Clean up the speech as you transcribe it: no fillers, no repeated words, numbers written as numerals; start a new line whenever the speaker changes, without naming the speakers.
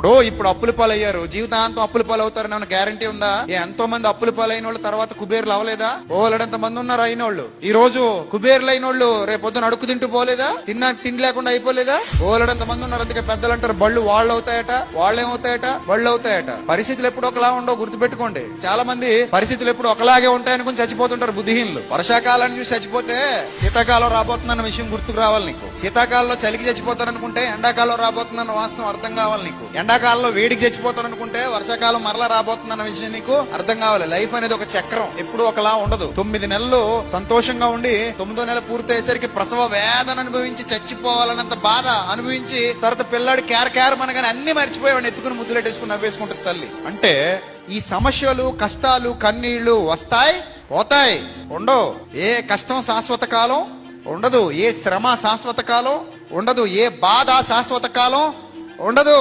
ఇప్పుడు అప్పుల పాలయ్యారు, జీవితాంతం అప్పుల పాలు అవుతారని ఏమైనా గ్యారంటీ ఉందా? ఎంతో మంది అప్పుల పాలైన వాళ్ళు తర్వాత కుబేర్లు అవ్వలేదా? ఓలడంత మంది ఉన్నారు అయిన వాళ్ళు. ఈ రోజు కుబేర్లు అయిన వాళ్ళు రేపు పొద్దున అడుగు తింటూ పోలేదా? తిండి లేకుండా అయిపోలేదా? ఓలడంత మంది ఉన్నారు. అందుకే పెద్దలు అంటారు, బళ్ళు వాళ్ళు అవుతాయట, వాళ్ళేమవుతాయట, బళ్ళు అవుతాయట. పరిస్థితులు ఎప్పుడు ఒకలా ఉండవు, గుర్తుపెట్టుకోండి. చాలా మంది పరిస్థితులు ఎప్పుడు ఒకలాగే ఉంటాయనుకుని చచ్చిపోతుంటారు బుద్ధిహీనులు. వర్షాకాలాన్ని చూసి చచ్చిపోతే శీతాకాలం రాబోతుందన్న విషయం గుర్తుకు రావాలి నీకు. శీతాకాలంలో చలికి చచ్చిపోతారనుకుంటే ఎండాకాలం రాబోతుందన్న వాస్తవం అర్థం కావాలి నీకు. ఎండాకాలంలో వేడికి చచ్చిపోతారనుకుంటే వర్షాకాలం మరలా రాబోతుందన్న విషయం నీకు అర్థం కావాలి. లైఫ్ అనేది ఒక చక్రం, ఎప్పుడు ఒకలా ఉండదు. 9 నెలలు సంతోషంగా ఉండి 9వ నెల పూర్తయ్యేసరికి ప్రసవ వేదన అనుభవించి చచ్చిపోవాలన్నంత బాధ అనుభవించి తర్వాత పిల్లాడు క్యార్ మనగానే అన్ని మర్చిపోయేవాడిని ఎత్తుకుని ముద్దులెట్టేసుకుని నవ్వేసుకుంటుంది తల్లి. అంటే ఈ సమస్యలు, కష్టాలు, కన్నీళ్లు వస్తాయి, పోతాయి, ఉండవు. ఏ కష్టం శాశ్వత కాలం ఉండదు, ఏ శ్రమ శాశ్వత కాలం ఉండదు, ఏ బాధ శాశ్వత కాలం ఉండదు.